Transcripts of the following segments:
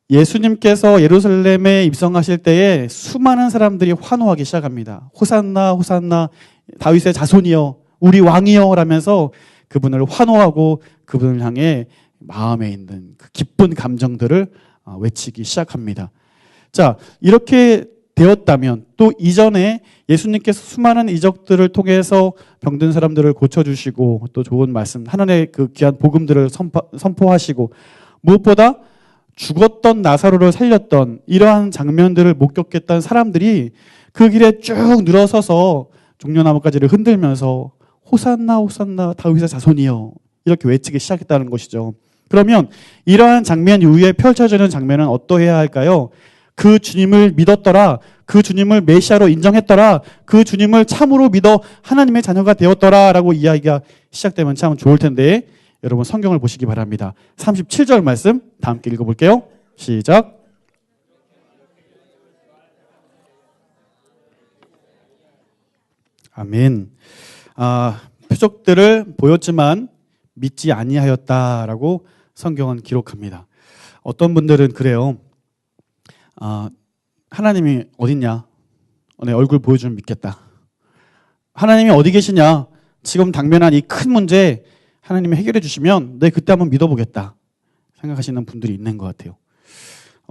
예수님께서 예루살렘에 입성하실 때에 수많은 사람들이 환호하기 시작합니다. 호산나 호산나 다윗의 자손이여 우리 왕이여 라면서 그분을 환호하고 그분을 향해 마음에 있는 그 기쁜 감정들을 외치기 시작합니다. 자, 이렇게 되었다면 또 이전에 예수님께서 수많은 이적들을 통해서 병든 사람들을 고쳐주시고 또 좋은 말씀, 하나님의 그 귀한 복음들을 선포하시고 무엇보다 죽었던 나사로를 살렸던 이러한 장면들을 목격했던 사람들이 그 길에 쭉 늘어서서 종려나무가지를 흔들면서 호산나 호산나 다윗의 자손이여 이렇게 외치기 시작했다는 것이죠. 그러면 이러한 장면 이후에 펼쳐지는 장면은 어떠해야 할까요? 그 주님을 믿었더라, 그 주님을 메시아로 인정했더라, 그 주님을 참으로 믿어 하나님의 자녀가 되었더라 라고 이야기가 시작되면 참 좋을 텐데 여러분 성경을 보시기 바랍니다. 37절 말씀 다 함께 읽어볼게요. 시작. 아멘. 표적들을 보였지만 믿지 아니하였다라고 성경은 기록합니다. 어떤 분들은 그래요. 하나님이 어딨냐? 내 얼굴 보여주면 믿겠다. 하나님이 어디 계시냐? 지금 당면한 이 큰 문제 하나님이 해결해 주시면 내 그때 한번 믿어보겠다 생각하시는 분들이 있는 것 같아요.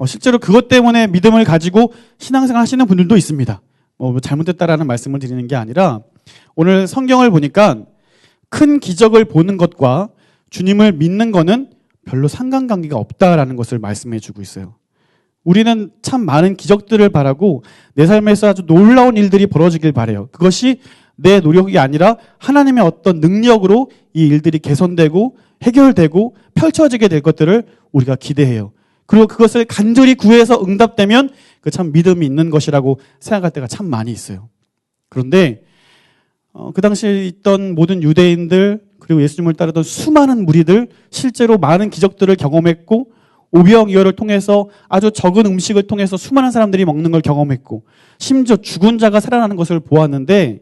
실제로 그것 때문에 믿음을 가지고 신앙생활 하시는 분들도 있습니다. 잘못됐다라는 말씀을 드리는 게 아니라 오늘 성경을 보니까 큰 기적을 보는 것과 주님을 믿는 거는 별로 상관관계가 없다라는 것을 말씀해 주고 있어요. 우리는 참 많은 기적들을 바라고 내 삶에서 아주 놀라운 일들이 벌어지길 바라요. 그것이 내 노력이 아니라 하나님의 어떤 능력으로 이 일들이 개선되고 해결되고 펼쳐지게 될 것들을 우리가 기대해요. 그리고 그것을 간절히 구해서 응답되면 그 참 믿음이 있는 것이라고 생각할 때가 참 많이 있어요. 그런데 그 당시에 있던 모든 유대인들 그리고 예수님을 따르던 수많은 무리들 실제로 많은 기적들을 경험했고 오병이어를 통해서 아주 적은 음식을 통해서 수많은 사람들이 먹는 걸 경험했고 심지어 죽은 자가 살아나는 것을 보았는데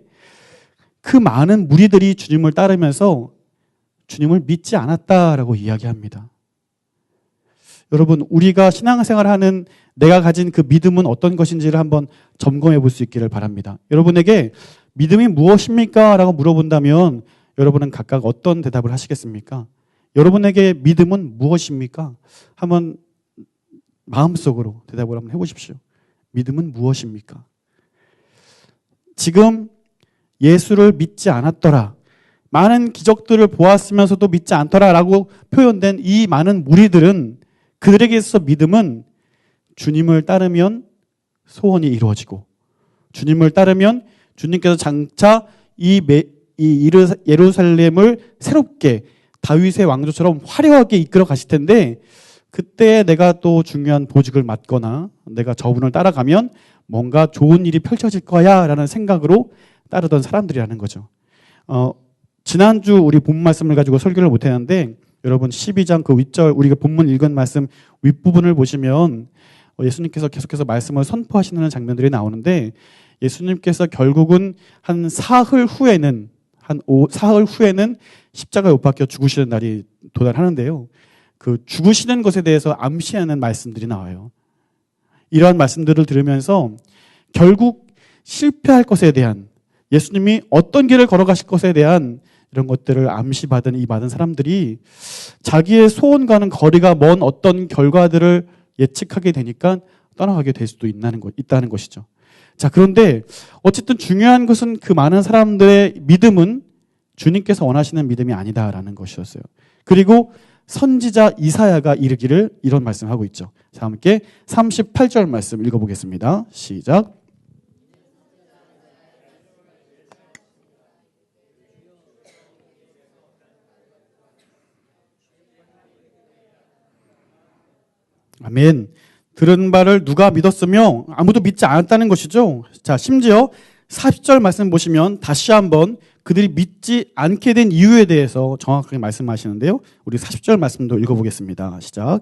그 많은 무리들이 주님을 따르면서 주님을 믿지 않았다라고 이야기합니다. 여러분, 우리가 신앙생활하는 내가 가진 그 믿음은 어떤 것인지를 한번 점검해 볼 수 있기를 바랍니다. 여러분에게 믿음이 무엇입니까? 라고 물어본다면 여러분은 각각 어떤 대답을 하시겠습니까? 여러분에게 믿음은 무엇입니까? 한번 마음속으로 대답을 한번 해보십시오. 믿음은 무엇입니까? 지금 예수를 믿지 않았더라, 많은 기적들을 보았으면서도 믿지 않더라 라고 표현된 이 많은 무리들은 그들에게 있어서 믿음은 주님을 따르면 소원이 이루어지고 주님을 따르면 주님께서 장차 이 예루살렘을 새롭게 다윗의 왕조처럼 화려하게 이끌어 가실 텐데 그때 내가 또 중요한 보직을 맡거나 내가 저분을 따라가면 뭔가 좋은 일이 펼쳐질 거야 라는 생각으로 따르던 사람들이라는 거죠. 지난주 우리 본 말씀을 가지고 설교를 못했는데 여러분 12장 그 윗절 우리가 본문 읽은 말씀 윗부분을 보시면 예수님께서 계속해서 말씀을 선포하시는 장면들이 나오는데 예수님께서 결국은 한 사흘 후에는 십자가에 못 박혀 죽으시는 날이 도달하는데요. 그 죽으시는 것에 대해서 암시하는 말씀들이 나와요. 이러한 말씀들을 들으면서 결국 실패할 것에 대한 예수님이 어떤 길을 걸어가실 것에 대한 이런 것들을 암시받은 이 많은 사람들이 자기의 소원과는 거리가 먼 어떤 결과들을 예측하게 되니까 떠나가게 될 수도 있다는 것이죠. 자, 그런데 어쨌든 중요한 것은 그 많은 사람들의 믿음은 주님께서 원하시는 믿음이 아니다라는 것이었어요. 그리고 선지자 이사야가 이르기를 이런 말씀을 하고 있죠. 자, 함께 38절 말씀 읽어보겠습니다. 시작. 아멘. 들은 바를 누가 믿었으며 아무도 믿지 않았다는 것이죠. 자, 심지어 40절 말씀 보시면 다시 한번 그들이 믿지 않게 된 이유에 대해서 정확하게 말씀하시는데요. 우리 40절 말씀도 읽어보겠습니다. 시작.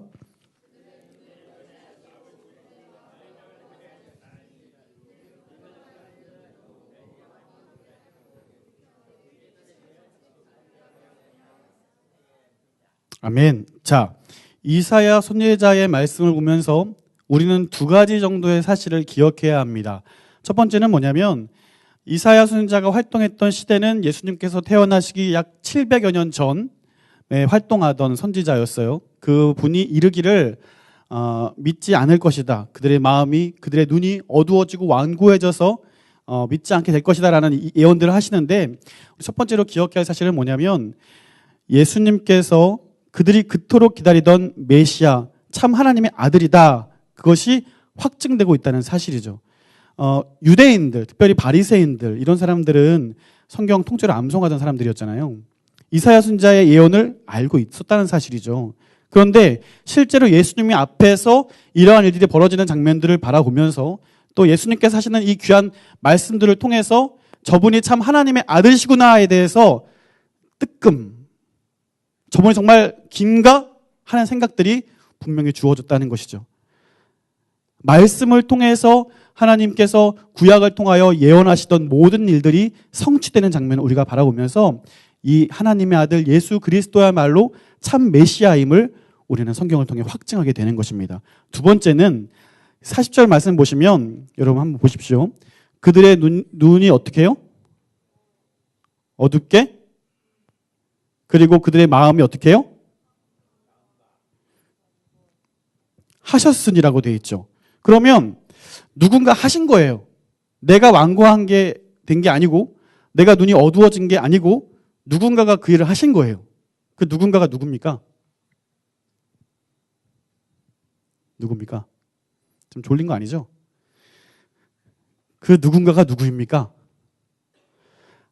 아멘. 자, 이사야 선지자의 말씀을 보면서 우리는 두 가지 정도의 사실을 기억해야 합니다. 첫 번째는 뭐냐면 이사야 선지자가 활동했던 시대는 예수님께서 태어나시기 약 700여 년 전에 활동하던 선지자였어요. 그 분이 이르기를 믿지 않을 것이다. 그들의 마음이, 그들의 눈이 어두워지고 완고해져서 믿지 않게 될 것이다 라는 예언들을 하시는데, 첫 번째로 기억해야 할 사실은 뭐냐면 예수님께서 그들이 그토록 기다리던 메시아, 참 하나님의 아들이다, 그것이 확증되고 있다는 사실이죠. 유대인들, 특별히 바리새인들, 이런 사람들은 성경 통째로 암송하던 사람들이었잖아요. 이사야 선지자의 예언을 알고 있었다는 사실이죠. 그런데 실제로 예수님이 앞에서 이러한 일들이 벌어지는 장면들을 바라보면서 또 예수님께서 하시는 이 귀한 말씀들을 통해서 저분이 참 하나님의 아들이시구나에 대해서 뜨끔, 저분이 정말 긴가 하는 생각들이 분명히 주어졌다는 것이죠. 말씀을 통해서 하나님께서 구약을 통하여 예언하시던 모든 일들이 성취되는 장면을 우리가 바라보면서 이 하나님의 아들 예수 그리스도야말로 참 메시아임을 우리는 성경을 통해 확증하게 되는 것입니다. 두 번째는 40절 말씀 보시면 여러분 한번 보십시오. 그들의 눈이 어떻게 해요? 어둡게? 그리고 그들의 마음이 어떻게 해요? 하셨으니라고 되어 있죠. 그러면 누군가 하신 거예요. 내가 완고한 게 된 게 아니고, 내가 눈이 어두워진 게 아니고, 누군가가 그 일을 하신 거예요. 그 누군가가 누굽니까? 누굽니까? 좀 졸린 거 아니죠? 그 누군가가 누구입니까?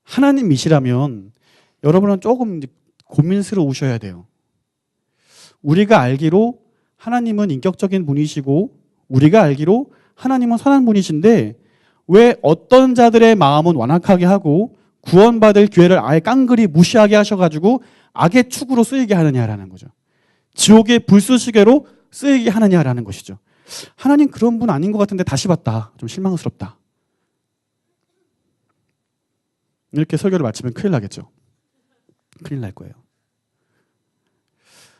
하나님이시라면 여러분은 조금 고민스러우셔야 돼요. 우리가 알기로 하나님은 인격적인 분이시고 우리가 알기로 하나님은 선한 분이신데 왜 어떤 자들의 마음은 완악하게 하고 구원받을 기회를 아예 깡그리 무시하게 하셔가지고 악의 축으로 쓰이게 하느냐라는 거죠. 지옥의 불쏘시개로 쓰이게 하느냐라는 것이죠. 하나님 그런 분 아닌 것 같은데 다시 봤다. 좀 실망스럽다. 이렇게 설교를 마치면 큰일 나겠죠. 큰일 날 거예요.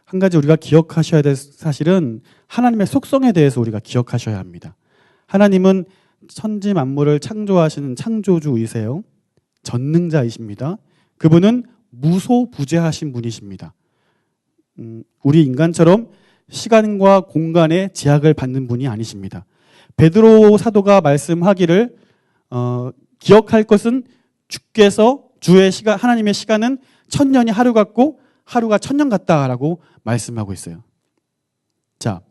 한 가지 우리가 기억하셔야 될 사실은 하나님의 속성에 대해서 우리가 기억하셔야 합니다. 하나님은 천지 만물을 창조하시는 창조주이세요. 전능자이십니다. 그분은 무소부재하신 분이십니다. 우리 인간처럼 시간과 공간의 제약을 받는 분이 아니십니다. 베드로 사도가 말씀하기를 기억할 것은 주께서 주의 시간, 하나님의 시간은 1000년이 하루 같고 하루가 1000년 같다라고 말씀하고 있어요. 자,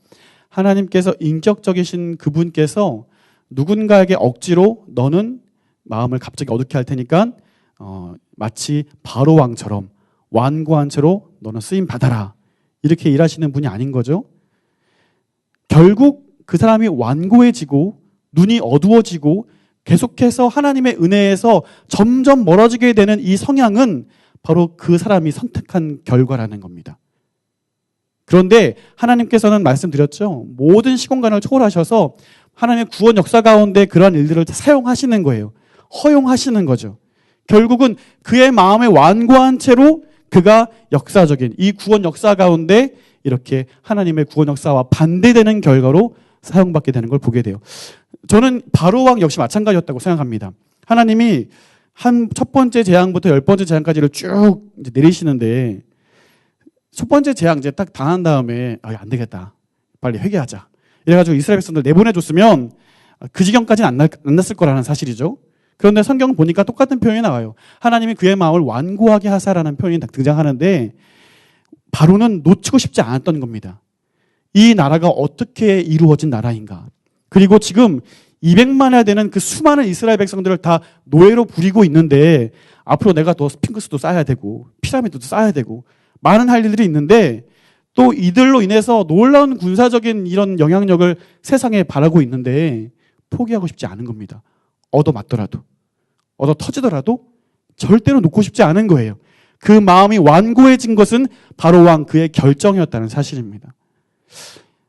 하나님께서 인격적이신 그분께서 누군가에게 억지로 너는 마음을 갑자기 어둡게 할 테니까 마치 바로 왕처럼 완고한 채로 너는 쓰임 받아라, 이렇게 일하시는 분이 아닌 거죠. 결국 그 사람이 완고해지고 눈이 어두워지고 계속해서 하나님의 은혜에서 점점 멀어지게 되는 이 성향은 바로 그 사람이 선택한 결과라는 겁니다. 그런데 하나님께서는 말씀드렸죠. 모든 시공간을 초월하셔서 하나님의 구원 역사 가운데 그러한 일들을 사용하시는 거예요. 허용하시는 거죠. 결국은 그의 마음에 완고한 채로 그가 역사적인 이 구원 역사 가운데 이렇게 하나님의 구원 역사와 반대되는 결과로 사용받게 되는 걸 보게 돼요. 저는 바로왕 역시 마찬가지였다고 생각합니다. 하나님이 첫 번째 재앙부터 10번째 재앙까지를 쭉 이제 내리시는데 첫 번째 재앙 이제 딱 당한 다음에 안 되겠다, 빨리 회개하자, 이래가지고 이스라엘 백성들 내보내줬으면 그 지경까지는 안 났을 거라는 사실이죠. 그런데 성경 보니까 똑같은 표현이 나와요. 하나님이 그의 마음을 완고하게 하사라는 표현이 등장하는데 바로는 놓치고 싶지 않았던 겁니다. 이 나라가 어떻게 이루어진 나라인가. 그리고 지금 200만이나 되는 그 수많은 이스라엘 백성들을 다 노예로 부리고 있는데 앞으로 내가 더 스핑크스도 쌓아야 되고 피라미드도 쌓아야 되고 많은 할 일들이 있는데 또 이들로 인해서 놀라운 군사적인 이런 영향력을 세상에 바라고 있는데 포기하고 싶지 않은 겁니다. 얻어맞더라도, 얻어 터지더라도 절대로 놓고 싶지 않은 거예요. 그 마음이 완고해진 것은 바로 왕 그의 결정이었다는 사실입니다.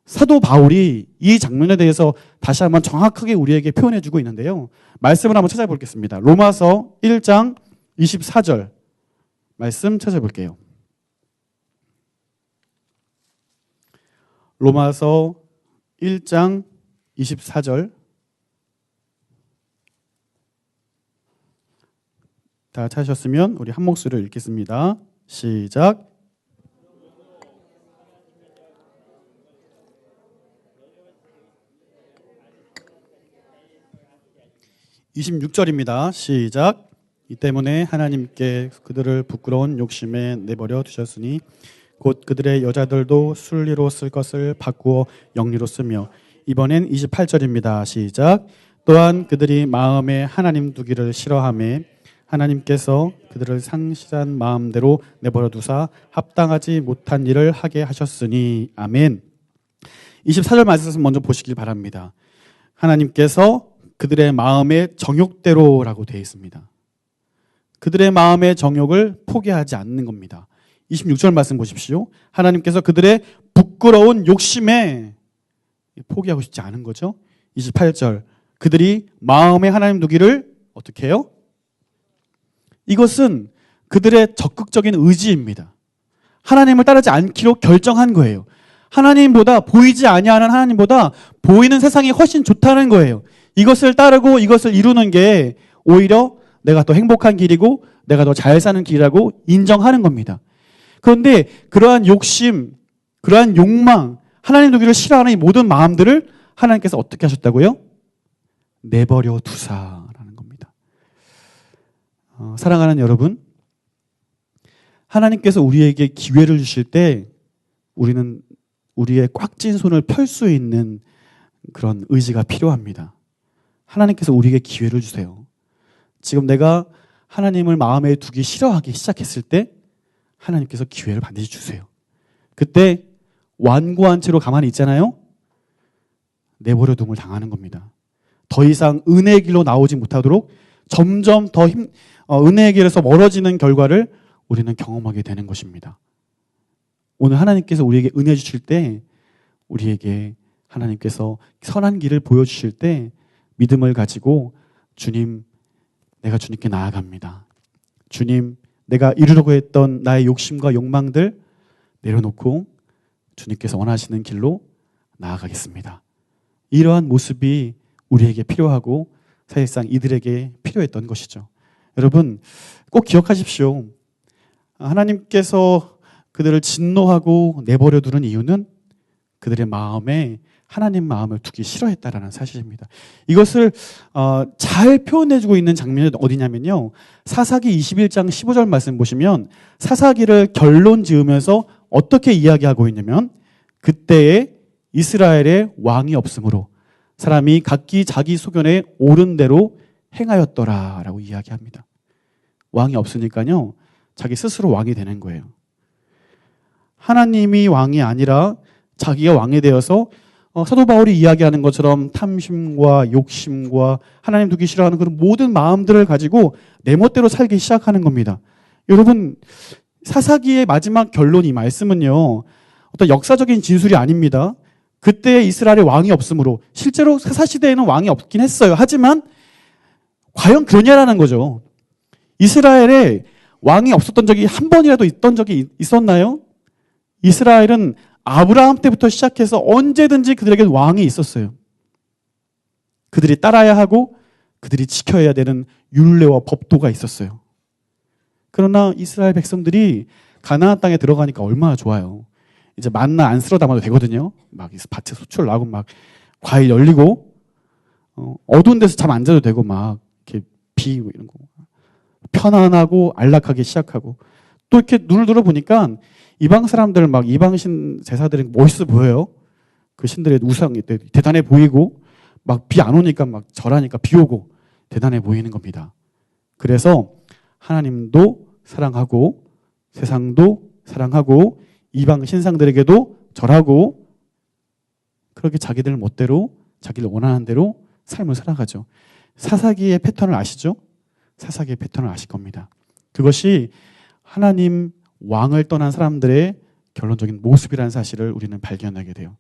사도 바울이 이 장면에 대해서 다시 한번 정확하게 우리에게 표현해주고 있는데요. 말씀을 한번 찾아보겠습니다. 로마서 1장 24절 말씀 찾아볼게요. 로마서 1장 24절. 다 찾으셨으면 우리 한 목소리로 읽겠습니다. 시작. 26절입니다. 시작. 이 때문에 하나님께 그들을 부끄러운 욕심에 내버려 두셨으니 곧 그들의 여자들도 순리로 쓸 것을 바꾸어 영리로 쓰며. 이번엔 28절입니다. 시작. 또한 그들이 마음에 하나님 두기를 싫어하며 하나님께서 그들을 상실한 마음대로 내버려 두사 합당하지 못한 일을 하게 하셨으니. 아멘. 24절 말씀 먼저 보시길 바랍니다. 하나님께서 그들의 마음의 정욕대로라고 되어 있습니다. 그들의 마음의 정욕을 포기하지 않는 겁니다. 26절 말씀 보십시오. 하나님께서 그들의 부끄러운 욕심에 포기하고 싶지 않은 거죠. 28절. 그들이 마음에 하나님 두기를 어떻게 해요? 이것은 그들의 적극적인 의지입니다. 하나님을 따르지 않기로 결정한 거예요. 하나님보다, 보이지 아니하는 하나님보다 보이는 세상이 훨씬 좋다는 거예요. 이것을 따르고 이것을 이루는 게 오히려 내가 더 행복한 길이고 내가 더 잘 사는 길이라고 인정하는 겁니다. 그런데 그러한 욕심, 그러한 욕망, 하나님 두기를 싫어하는 이 모든 마음들을 하나님께서 어떻게 하셨다고요? 내버려 두사라는 겁니다. 사랑하는 여러분, 하나님께서 우리에게 기회를 주실 때 우리는 우리의 꽉 찐 손을 펼 수 있는 그런 의지가 필요합니다. 하나님께서 우리에게 기회를 주세요. 지금 내가 하나님을 마음에 두기 싫어하기 시작했을 때 하나님께서 기회를 반드시 주세요. 그때 완고한 채로 가만히 있잖아요. 내버려 둠을 당하는 겁니다. 더 이상 은혜의 길로 나오지 못하도록 점점 더 은혜의 길에서 멀어지는 결과를 우리는 경험하게 되는 것입니다. 오늘 하나님께서 우리에게 은혜 주실 때 우리에게 하나님께서 선한 길을 보여주실 때 믿음을 가지고 주님, 내가 주님께 나아갑니다. 주님, 내가 이루려고 했던 나의 욕심과 욕망들 내려놓고 주님께서 원하시는 길로 나아가겠습니다. 이러한 모습이 우리에게 필요하고 사실상 이들에게 필요했던 것이죠. 여러분, 꼭 기억하십시오. 하나님께서 그들을 진노하고 내버려 두는 이유는 그들의 마음에 하나님 마음을 두기 싫어했다라는 사실입니다. 이것을 잘 표현해주고 있는 장면이 어디냐면요. 사사기 21장 15절 말씀 보시면 사사기를 결론 지으면서 어떻게 이야기하고 있냐면 그때에 이스라엘에 왕이 없으므로 사람이 각기 자기 소견에 옳은 대로 행하였더라라고 이야기합니다. 왕이 없으니까요. 자기 스스로 왕이 되는 거예요. 하나님이 왕이 아니라 자기가 왕이 되어서 사도 바울이 이야기하는 것처럼 탐심과 욕심과 하나님 두기 싫어하는 그런 모든 마음들을 가지고 내 멋대로 살기 시작하는 겁니다. 여러분, 사사기의 마지막 결론 이 말씀은요. 어떤 역사적인 진술이 아닙니다. 그때 이스라엘에 왕이 없으므로 실제로 사사시대에는 왕이 없긴 했어요. 하지만 과연 그러냐라는 거죠. 이스라엘에 왕이 없었던 적이 한 번이라도 있던 적이 있었나요? 이스라엘은 아브라함 때부터 시작해서 언제든지 그들에게 왕이 있었어요. 그들이 따라야 하고 그들이 지켜야 되는 율례와 법도가 있었어요. 그러나 이스라엘 백성들이 가나안 땅에 들어가니까 얼마나 좋아요. 이제 만나 안 쓸어 담아도 되거든요. 막 밭에 소출 나고 막 과일 열리고 어두운 데서 잠 안 자도 되고 막 이렇게 비 이런 거 편안하고 안락하게 시작하고 또 이렇게 눈을 들어보니까 이방 사람들 막 이방신 제사들이 멋있어 보여요. 그 신들의 우상이 대단해 보이고 막 비 안 오니까 막 절하니까 비 오고 대단해 보이는 겁니다. 그래서 하나님도 사랑하고 세상도 사랑하고 이방 신상들에게도 절하고 그렇게 자기들 멋대로 자기를 원하는 대로 삶을 살아가죠. 사사기의 패턴을 아시죠? 사사기의 패턴을 아실 겁니다. 그것이 하나님 왕을 떠난 사람들의 결론적인 모습이라는 사실을 우리는 발견하게 돼요.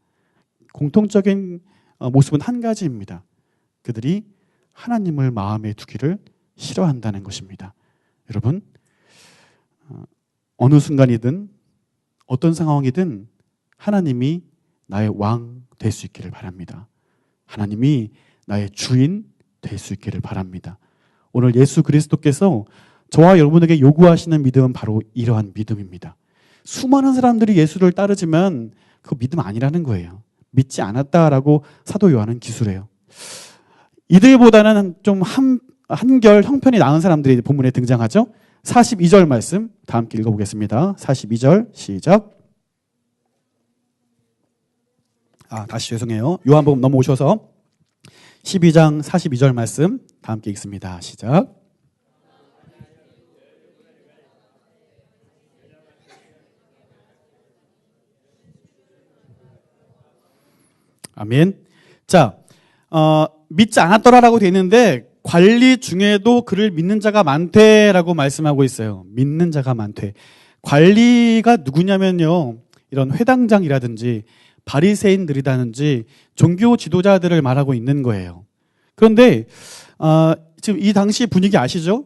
공통적인 모습은 한 가지입니다. 그들이 하나님을 마음에 두기를 싫어한다는 것입니다. 여러분, 어느 순간이든 어떤 상황이든 하나님이 나의 왕 될 수 있기를 바랍니다. 하나님이 나의 주인 될 수 있기를 바랍니다. 오늘 예수 그리스도께서 저와 여러분에게 요구하시는 믿음은 바로 이러한 믿음입니다. 수많은 사람들이 예수를 따르지만 그 믿음 아니라는 거예요. 믿지 않았다라고 사도 요한은 기술해요. 이들보다는 좀 한결 형편이 나은 사람들이 본문에 등장하죠. 42절 말씀 다 함께 읽어보겠습니다. 42절 시작. 다시 죄송해요. 요한복음 넘어오셔서 12장 42절 말씀 다 함께 읽습니다. 시작. 아멘. 자, 믿지 않았더라라고 되어 있는데 관리 중에도 그를 믿는 자가 많대라고 말씀하고 있어요. 믿는 자가 많대. 관리가 누구냐면요, 이런 회당장이라든지 바리새인들이라든지 종교 지도자들을 말하고 있는 거예요. 그런데 지금 이 당시 분위기 아시죠?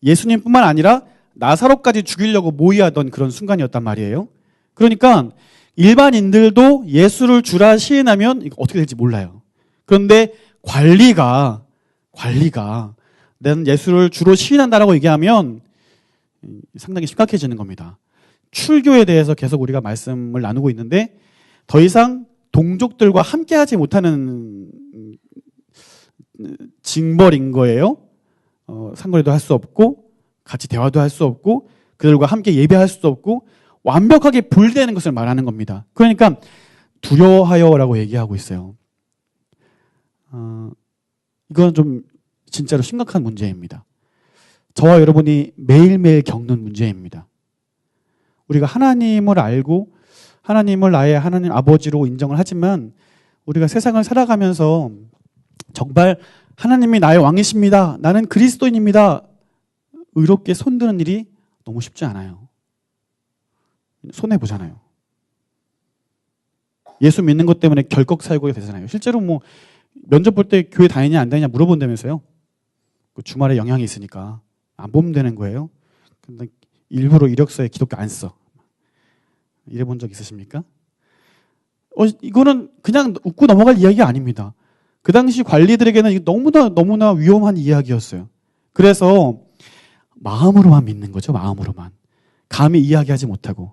예수님뿐만 아니라 나사로까지 죽이려고 모의하던 그런 순간이었단 말이에요. 그러니까 일반인들도 예수를 주라 시인하면 이거 어떻게 될지 몰라요. 그런데 관리가 나는 예수를 주로 시인한다라고 얘기하면 상당히 심각해지는 겁니다. 출교에 대해서 계속 우리가 말씀을 나누고 있는데 더 이상 동족들과 함께하지 못하는 징벌인 거예요. 상거래도 할 수 없고 같이 대화도 할 수 없고 그들과 함께 예배할 수도 없고 완벽하게 분리되는 것을 말하는 겁니다. 그러니까 두려워하여라고 얘기하고 있어요. 이건 좀 진짜로 심각한 문제입니다. 저와 여러분이 매일매일 겪는 문제입니다. 우리가 하나님을 알고 하나님을 나의 하나님 아버지로 인정을 하지만 우리가 세상을 살아가면서 정말 하나님이 나의 왕이십니다. 나는 그리스도인입니다. 의롭게 손드는 일이 너무 쉽지 않아요. 손해보잖아요. 예수 믿는 것 때문에 결격 사유가 되잖아요. 실제로 뭐 면접 볼 때 교회 다니냐 안 다니냐 물어본다면서요. 주말에 영향이 있으니까 안 보면 되는 거예요. 근데 일부러 이력서에 기독교 안 써. 이래 본 적 있으십니까? 이거는 그냥 웃고 넘어갈 이야기가 아닙니다. 그 당시 관리들에게는 이게 너무나 위험한 이야기였어요. 그래서 마음으로만 믿는 거죠. 마음으로만. 감히 이야기하지 못하고.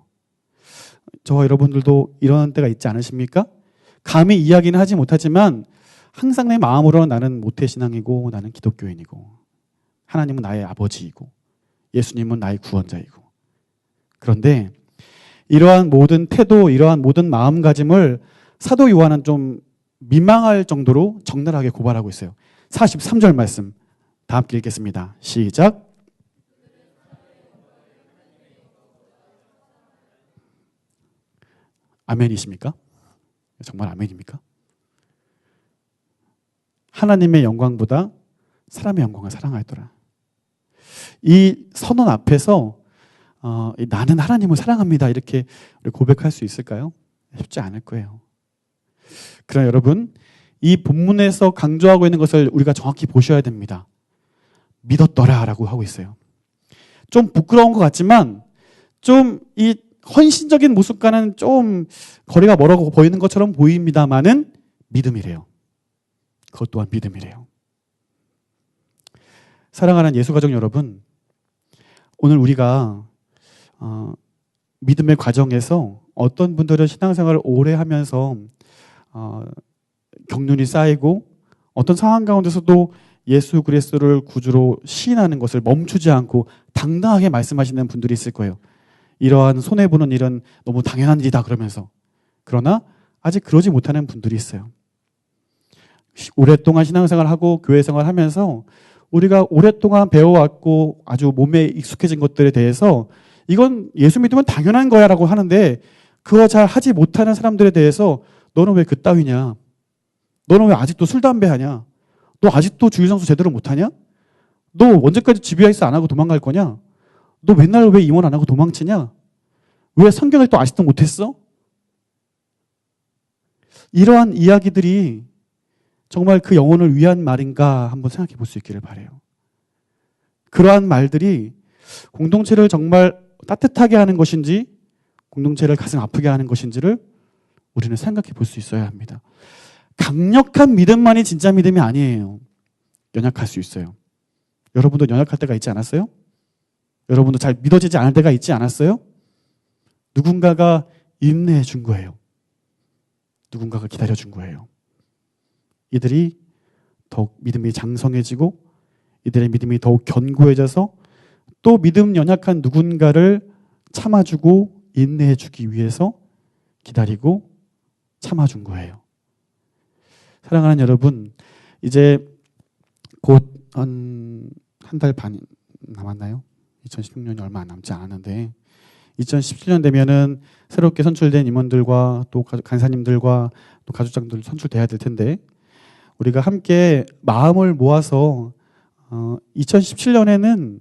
저와 여러분들도 이런 때가 있지 않으십니까? 감히 이야기는 하지 못하지만 항상 내 마음으로는 나는 모태신앙이고 나는 기독교인이고 하나님은 나의 아버지이고 예수님은 나의 구원자이고. 그런데 이러한 모든 태도, 이러한 모든 마음가짐을 사도 요한은 좀 민망할 정도로 적나라하게 고발하고 있어요. 43절 말씀 다 함께 읽겠습니다. 시작. 아멘이십니까? 정말 아멘입니까? 하나님의 영광보다 사람의 영광을 사랑하였더라. 이 선언 앞에서 나는 하나님을 사랑합니다 이렇게 고백할 수 있을까요? 쉽지 않을 거예요. 그러나 여러분, 이 본문에서 강조하고 있는 것을 우리가 정확히 보셔야 됩니다. 믿었더라라고 하고 있어요. 좀 부끄러운 것 같지만 좀 이 헌신적인 모습과는 좀 거리가 멀어 보이는 것처럼 보입니다만은 믿음이래요. 그것 또한 믿음이래요. 사랑하는 예수가족 여러분, 오늘 우리가 믿음의 과정에서 어떤 분들은 신앙생활을 오래 하면서 경륜이 쌓이고 어떤 상황 가운데서도 예수 그리스도를 구주로 시인하는 것을 멈추지 않고 당당하게 말씀하시는 분들이 있을 거예요. 이러한 손해보는 일은 너무 당연한 일이다 그러면서. 그러나 아직 그러지 못하는 분들이 있어요. 오랫동안 신앙생활을 하고 교회생활을 하면서 우리가 오랫동안 배워왔고 아주 몸에 익숙해진 것들에 대해서 이건 예수 믿으면 당연한 거야 라고 하는데 그거 잘 하지 못하는 사람들에 대해서 너는 왜 그따위냐? 너는 왜 아직도 술, 담배 하냐? 너 아직도 주일성수 제대로 못하냐? 너 언제까지 GBIS 안 하고 도망갈 거냐? 너 맨날 왜 임원 안 하고 도망치냐? 왜 성경을 또 아직도 못했어? 이러한 이야기들이 정말 그 영혼을 위한 말인가 한번 생각해 볼 수 있기를 바라요. 그러한 말들이 공동체를 정말 따뜻하게 하는 것인지 공동체를 가슴 아프게 하는 것인지를 우리는 생각해 볼 수 있어야 합니다. 강력한 믿음만이 진짜 믿음이 아니에요. 연약할 수 있어요. 여러분도 연약할 때가 있지 않았어요? 여러분도 잘 믿어지지 않을 때가 있지 않았어요? 누군가가 인내해 준 거예요. 누군가가 기다려 준 거예요. 이들이 더욱 믿음이 장성해지고 이들의 믿음이 더욱 견고해져서 또 믿음 연약한 누군가를 참아주고 인내해 주기 위해서 기다리고 참아준 거예요. 사랑하는 여러분, 이제 곧 한 달 반 남았나요? 2016년이 얼마 남지 않았는데 2017년 되면은 새롭게 선출된 임원들과 또 간사님들과 또 가족장들 선출돼야 될 텐데 우리가 함께 마음을 모아서 2017년에는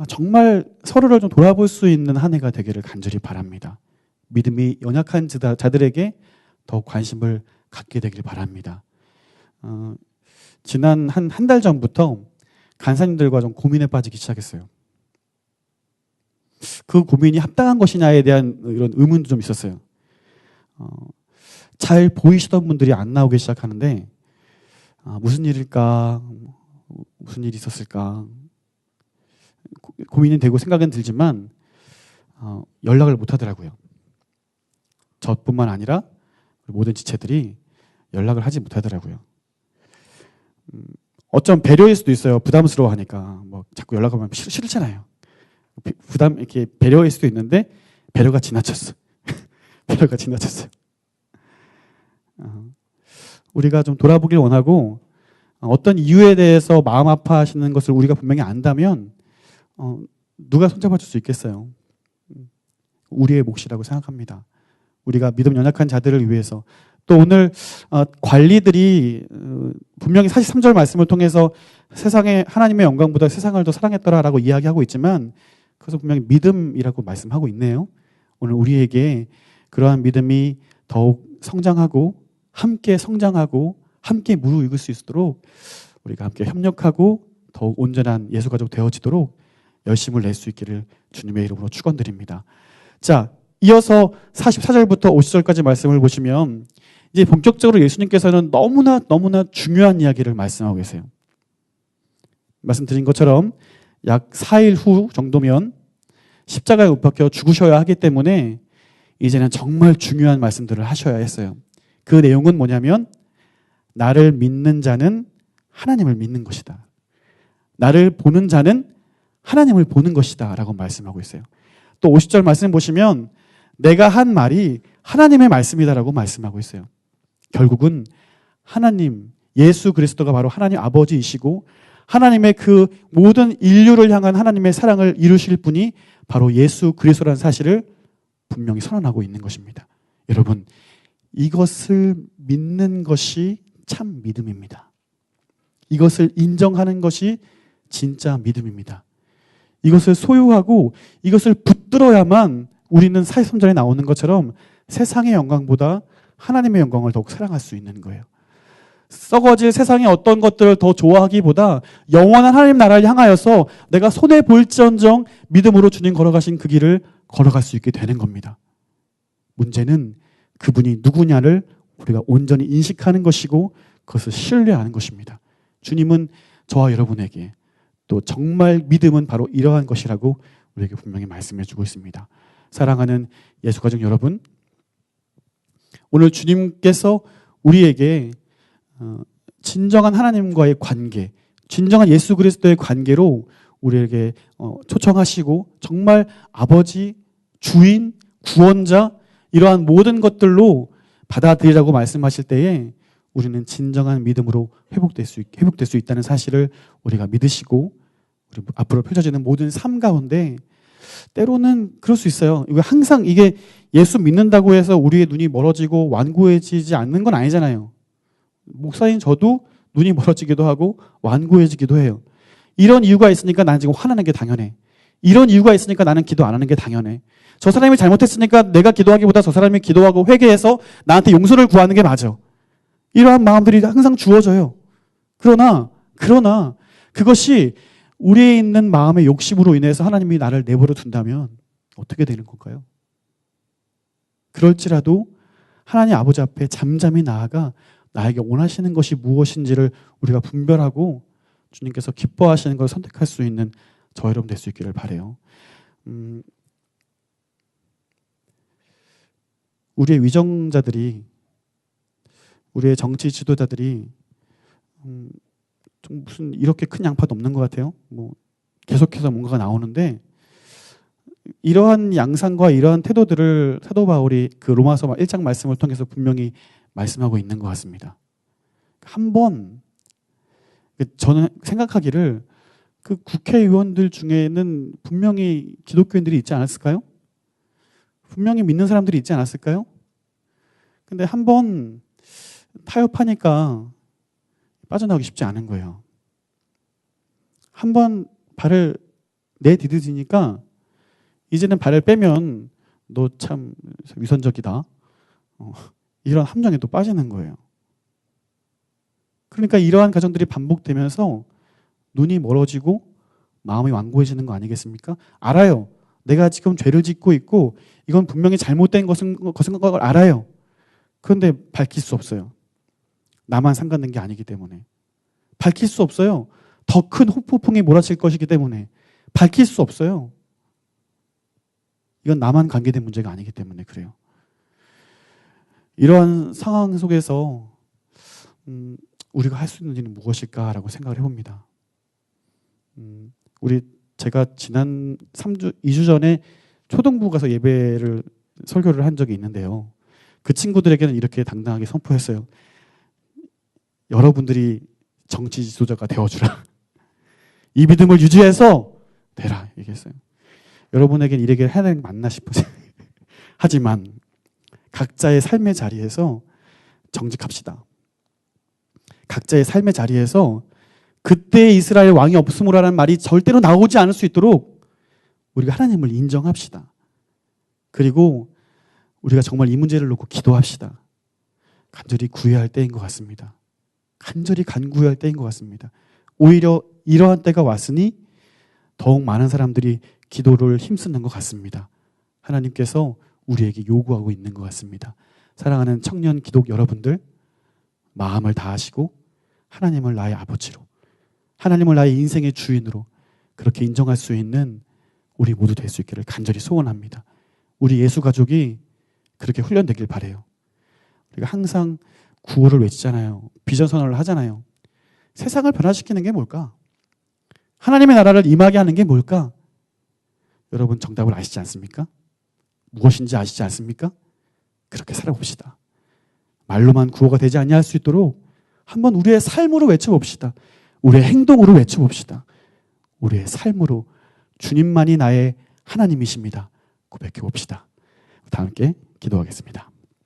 정말 서로를 좀 돌아볼 수 있는 한 해가 되기를 간절히 바랍니다. 믿음이 연약한 자들에게 더 관심을 갖게 되길 바랍니다. 지난 한 달 전부터 간사님들과 좀 고민에 빠지기 시작했어요. 그 고민이 합당한 것이냐에 대한 이런 의문도 좀 있었어요. 잘 보이시던 분들이 안 나오기 시작하는데 무슨 일일까? 무슨 일이 있었을까? 고민이 되고 생각은 들지만 연락을 못 하더라고요. 저뿐만 아니라 모든 지체들이 연락을 하지 못하더라고요. 어쩜 배려일 수도 있어요. 부담스러워하니까 뭐 자꾸 연락하면 싫잖아요. 부담 이렇게 배려일 수도 있는데 배려가 지나쳤어. 배려가 지나쳤어요. 우리가 좀 돌아보길 원하고 어떤 이유에 대해서 마음 아파하시는 것을 우리가 분명히 안다면 누가 손잡아줄 수 있겠어요. 우리의 몫이라고 생각합니다. 우리가 믿음 연약한 자들을 위해서 또 오늘 관리들이 분명히 43절 말씀을 통해서 세상에 하나님의 영광보다 세상을 더 사랑했더라라고 이야기하고 있지만 그래서 분명히 믿음이라고 말씀하고 있네요. 오늘 우리에게 그러한 믿음이 더욱 성장하고 함께 성장하고 함께 무르익을 수 있도록 우리가 함께 협력하고 더욱 온전한 예수가족 되어지도록 열심을 낼 수 있기를 주님의 이름으로 축원드립니다. 자, 이어서 44절부터 50절까지 말씀을 보시면 이제 본격적으로 예수님께서는 너무나 중요한 이야기를 말씀하고 계세요. 말씀드린 것처럼 약 4일 후 정도면 십자가에 못 박혀 죽으셔야 하기 때문에 이제는 정말 중요한 말씀들을 하셔야 했어요. 그 내용은 뭐냐면 나를 믿는 자는 하나님을 믿는 것이다. 나를 보는 자는 하나님을 보는 것이다 라고 말씀하고 있어요. 또 50절 말씀 보시면 내가 한 말이 하나님의 말씀이다라고 말씀하고 있어요. 결국은 하나님, 예수 그리스도가 바로 하나님 아버지이시고 하나님의 그 모든 인류를 향한 하나님의 사랑을 이루실 분이 바로 예수 그리스도라는 사실을 분명히 선언하고 있는 것입니다. 여러분, 이것을 믿는 것이 참 믿음입니다. 이것을 인정하는 것이 진짜 믿음입니다. 이것을 소유하고 이것을 붙들어야만 우리는 43절에 나오는 것처럼 세상의 영광보다 하나님의 영광을 더욱 사랑할 수 있는 거예요. 썩어질 세상의 어떤 것들을 더 좋아하기보다 영원한 하나님 나라를 향하여서 내가 손해볼지언정 믿음으로 주님 걸어가신 그 길을 걸어갈 수 있게 되는 겁니다. 문제는 그분이 누구냐를 우리가 온전히 인식하는 것이고 그것을 신뢰하는 것입니다. 주님은 저와 여러분에게 또 정말 믿음은 바로 이러한 것이라고 우리에게 분명히 말씀해 주고 있습니다. 사랑하는 예수가족 여러분, 오늘 주님께서 우리에게 진정한 하나님과의 관계, 진정한 예수 그리스도의 관계로 우리에게 초청하시고 정말 아버지, 주인, 구원자 이러한 모든 것들로 받아들이라고 말씀하실 때에 우리는 진정한 믿음으로 회복될 수 있다는 사실을 우리가 믿으시고 우리 앞으로 펼쳐지는 모든 삶 가운데 때로는 그럴 수 있어요. 이거 항상 이게 예수 믿는다고 해서 우리의 눈이 멀어지고 완고해지지 않는 건 아니잖아요. 목사인 저도 눈이 멀어지기도 하고 완고해지기도 해요. 이런 이유가 있으니까 나는 지금 화나는 게 당연해. 이런 이유가 있으니까 나는 기도 안 하는 게 당연해. 저 사람이 잘못했으니까 내가 기도하기보다 저 사람이 기도하고 회개해서 나한테 용서를 구하는 게 맞아. 이러한 마음들이 항상 주어져요. 그러나 그것이 우리에 있는 마음의 욕심으로 인해서 하나님이 나를 내버려 둔다면 어떻게 되는 걸까요? 그럴지라도 하나님 아버지 앞에 잠잠히 나아가 나에게 원하시는 것이 무엇인지를 우리가 분별하고 주님께서 기뻐하시는 걸 선택할 수 있는 저 여러분 될 수 있기를 바라요. 우리의 위정자들이, 우리의 정치 지도자들이 좀 무슨 이렇게 큰 양파도 없는 것 같아요. 뭐 계속해서 뭔가가 나오는데 이러한 양상과 이러한 태도들을 사도 바울이 그 로마서 1장 말씀을 통해서 분명히 말씀하고 있는 것 같습니다. 한번 저는 생각하기를 그 국회의원들 중에는 분명히 기독교인들이 있지 않았을까요? 분명히 믿는 사람들이 있지 않았을까요? 근데 한번 타협하니까 빠져나오기 쉽지 않은 거예요. 한번 발을 내디디니까 이제는 발을 빼면 너 참 위선적이다. 이런 함정에 또 빠지는 거예요. 그러니까 이러한 과정들이 반복되면서 눈이 멀어지고 마음이 완고해지는 거 아니겠습니까? 알아요. 내가 지금 죄를 짓고 있고 이건 분명히 잘못된 것인 걸 알아요. 그런데 밝힐 수 없어요. 나만 상관된 게 아니기 때문에. 밝힐 수 없어요. 더 큰 후폭풍이 몰아칠 것이기 때문에. 밝힐 수 없어요. 이건 나만 관계된 문제가 아니기 때문에 그래요. 이러한 상황 속에서 우리가 할 수 있는 일은 무엇일까라고 생각을 해봅니다. 제가 지난 2주 전에 초등부 가서 예배를 설교를 한 적이 있는데요. 그 친구들에게는 이렇게 당당하게 선포했어요. 여러분들이 정치 지도자가 되어주라. 이 믿음을 유지해서 되라 얘기했어요. 여러분에게는 이렇게 해야 되는 게 맞나 싶어요. 하지만 각자의 삶의 자리에서 정직합시다. 각자의 삶의 자리에서 그때 이스라엘 왕이 없으므로라는 말이 절대로 나오지 않을 수 있도록 우리가 하나님을 인정합시다. 그리고 우리가 정말 이 문제를 놓고 기도합시다. 간절히 구해야 할 때인 것 같습니다. 간절히 간구해야 할 때인 것 같습니다. 오히려 이러한 때가 왔으니 더욱 많은 사람들이 기도를 힘쓰는 것 같습니다. 하나님께서 우리에게 요구하고 있는 것 같습니다. 사랑하는 청년 기독 여러분들, 마음을 다하시고 하나님을 나의 아버지로, 하나님을 나의 인생의 주인으로 그렇게 인정할 수 있는 우리 모두 될 수 있기를 간절히 소원합니다. 우리 예수 가족이 그렇게 훈련되길 바라요. 우리가 항상 구호를 외치잖아요. 비전 선언을 하잖아요. 세상을 변화시키는 게 뭘까? 하나님의 나라를 임하게 하는 게 뭘까? 여러분 정답을 아시지 않습니까? 무엇인지 아시지 않습니까? 그렇게 살아봅시다. 말로만 구호가 되지 아니할 수 있도록 한번 우리의 삶으로 외쳐봅시다. 우리의 행동으로 외쳐봅시다. 우리의 삶으로 주님만이 나의 하나님이십니다. 고백해봅시다. 다 함께 기도하겠습니다.